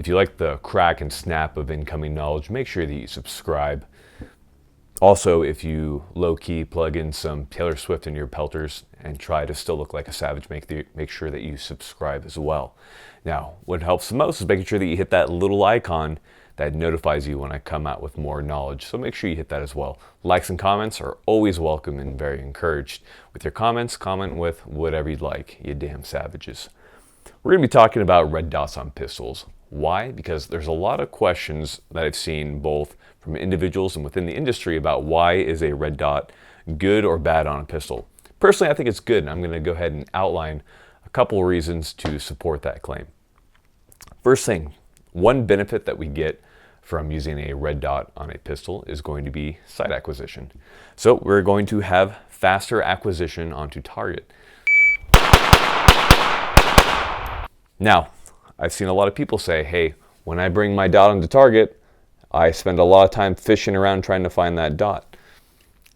If you like the crack and snap of incoming knowledge, make sure that you subscribe. Also, if you low-key plug in some Taylor Swift in your pelters and try to still look like a savage, make sure that you subscribe as well. Now, what helps the most is making sure that you hit that little icon that notifies you when I come out with more knowledge. So make sure you hit that as well. Likes and comments are always welcome and very encouraged. With your comments, comment with whatever you'd like, you damn savages. We're going to be talking about red dots on pistols. Why? Because there's a lot of questions that I've seen both from individuals and within the industry about why is a red dot good or bad on a pistol. Personally, I think it's good, and I'm going to go ahead and outline a couple of reasons to support that claim. First thing, one benefit that we get from using a red dot on a pistol is going to be sight acquisition. So we're going to have faster acquisition onto target. Now, I've seen a lot of people say, hey, when I bring my dot onto target, I spend a lot of time fishing around trying to find that dot.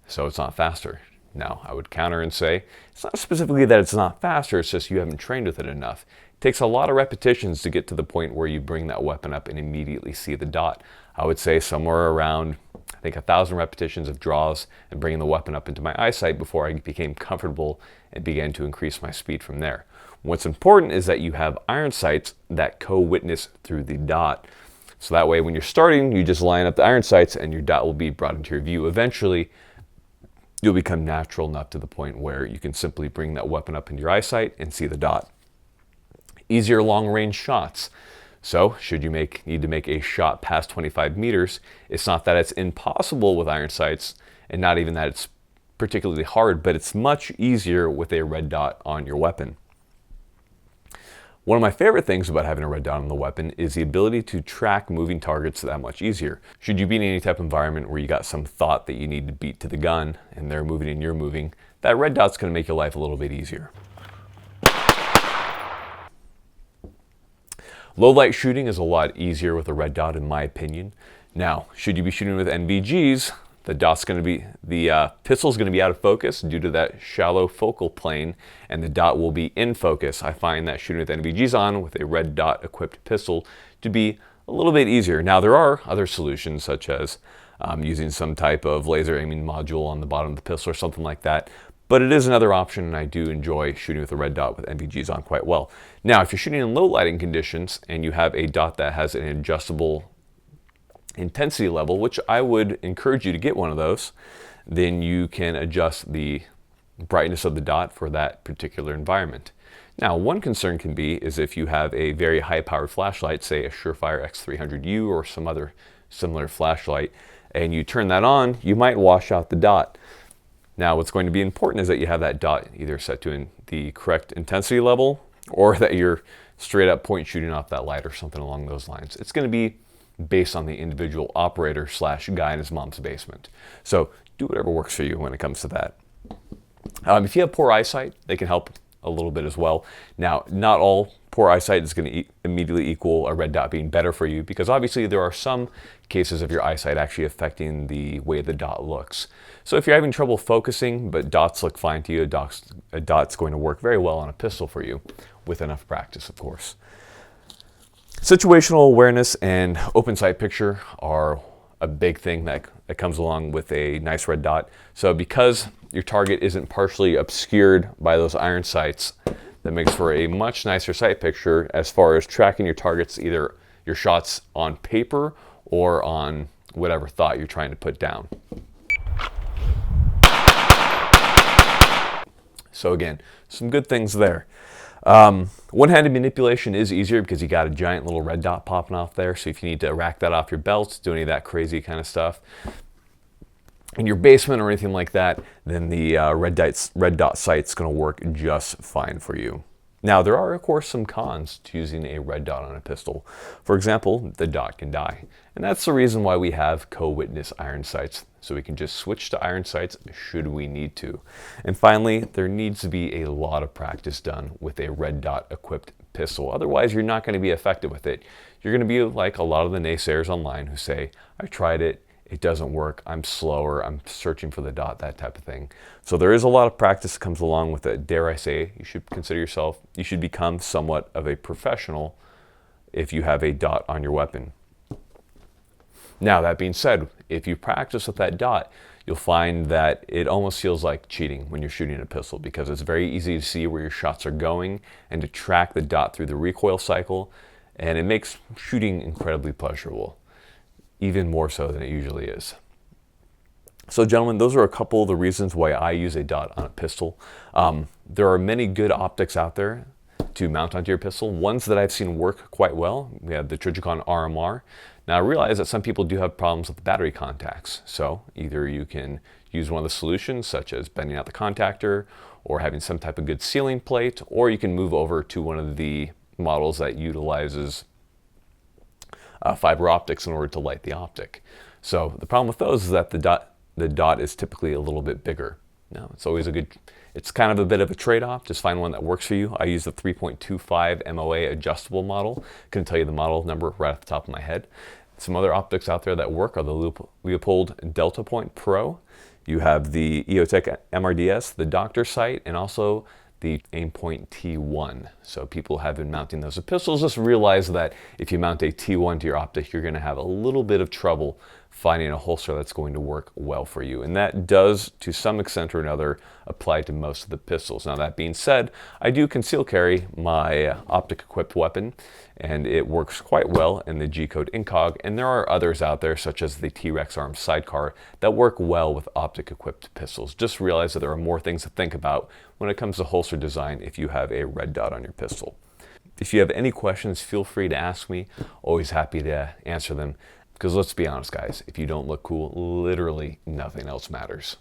So it's not faster. Now, I would counter and say, it's not specifically that it's not faster, it's just you haven't trained with it enough. It takes a lot of repetitions to get to the point where you bring that weapon up and immediately see the dot. I would say somewhere around, I think 1,000 repetitions of draws and bringing the weapon up into my eyesight before I became comfortable and began to increase my speed from there. What's important is that you have iron sights that co-witness through the dot. So that way when you're starting, you just line up the iron sights and your dot will be brought into your view. Eventually, you'll become natural enough to the point where you can simply bring that weapon up into your eyesight and see the dot. Easier long-range shots. So should you need to make a shot past 25 meters, it's not that it's impossible with iron sights and not even that it's particularly hard, but it's much easier with a red dot on your weapon. One of my favorite things about having a red dot on the weapon is the ability to track moving targets that much easier. Should you be in any type of environment where you got some thought that you need to beat to the gun and they're moving and you're moving, that red dot's going to make your life a little bit easier. Low light shooting is a lot easier with a red dot in my opinion. Now, should you be shooting with NVGs, the pistol's going to be out of focus due to that shallow focal plane, and the dot will be in focus. I find that shooting with NVGs on with a red dot equipped pistol to be a little bit easier. Now there are other solutions such as using some type of laser aiming module on the bottom of the pistol or something like that, but it is another option, and I do enjoy shooting with a red dot with NVGs on quite well. Now if you're shooting in low lighting conditions and you have a dot that has an adjustable intensity level, which I would encourage you to get one of those, then you can adjust the brightness of the dot for that particular environment. Now, one concern can be is if you have a very high-powered flashlight, say a Surefire X300U or some other similar flashlight, and you turn that on, you might wash out the dot. Now, what's going to be important is that you have that dot either set to the correct intensity level or that you're straight up point shooting off that light or something along those lines. It's going to be based on the individual operator / guy in his mom's basement. So do whatever works for you when it comes to that. If you have poor eyesight, they can help a little bit as well. Now, not all poor eyesight is going to immediately equal a red dot being better for you, because obviously there are some cases of your eyesight actually affecting the way the dot looks. So if you're having trouble focusing, but dots look fine to you, a dot's going to work very well on a pistol for you, with enough practice, of course. Situational awareness and open sight picture are a big thing that comes along with a nice red dot. So because your target isn't partially obscured by those iron sights, that makes for a much nicer sight picture as far as tracking your targets, either your shots on paper or on whatever thought you're trying to put down. So again, some good things there. One-handed manipulation is easier because you got a giant little red dot popping off there. So if you need to rack that off your belt, do any of that crazy kind of stuff in your basement or anything like that, then the red dot sight's going to work just fine for you. Now, there are, of course, some cons to using a red dot on a pistol. For example, the dot can die. And that's the reason why we have co-witness iron sights, so we can just switch to iron sights should we need to. And finally, there needs to be a lot of practice done with a red dot equipped pistol. Otherwise, you're not going to be effective with it. You're going to be like a lot of the naysayers online who say, I tried it, it doesn't work, I'm slower, I'm searching for the dot, that type of thing. So there is a lot of practice that comes along with it. Dare I say, you should become somewhat of a professional if you have a dot on your weapon. Now, that being said, if you practice with that dot, you'll find that it almost feels like cheating when you're shooting a pistol, because it's very easy to see where your shots are going and to track the dot through the recoil cycle, and it makes shooting incredibly pleasurable, even more so than it usually is. So gentlemen, those are a couple of the reasons why I use a dot on a pistol. There are many good optics out there to mount onto your pistol. Ones that I've seen work quite well, we have the Trijicon RMR. Now I realize that some people do have problems with the battery contacts. So either you can use one of the solutions, such as bending out the contactor or having some type of good sealing plate, or you can move over to one of the models that utilizes fiber optics in order to light the optic. So the problem with those is that the dot is typically a little bit bigger. Now, it's kind of a bit of a trade-off. Just find one that works for you. I use the 3.25 MOA adjustable model. Couldn't tell you the model number right off the top of my head. Some other optics out there that work are the Leupold Delta Point Pro. You have the EOTech MRDS, the Doctor Sight, and also the Aimpoint T1. So people have been mounting those with pistols. Just realize that if you mount a T1 to your optic, you're going to have a little bit of trouble finding a holster that's going to work well for you. And that does, to some extent or another, apply to most of the pistols. Now, that being said, I do conceal carry my optic-equipped weapon, and it works quite well in the G-Code Incog. And there are others out there, such as the T-Rex Arm Sidecar, that work well with optic-equipped pistols. Just realize that there are more things to think about when it comes to holster design if you have a red dot on your pistol. If you have any questions, feel free to ask me. Always happy to answer them. Because let's be honest, guys, if you don't look cool, literally nothing else matters.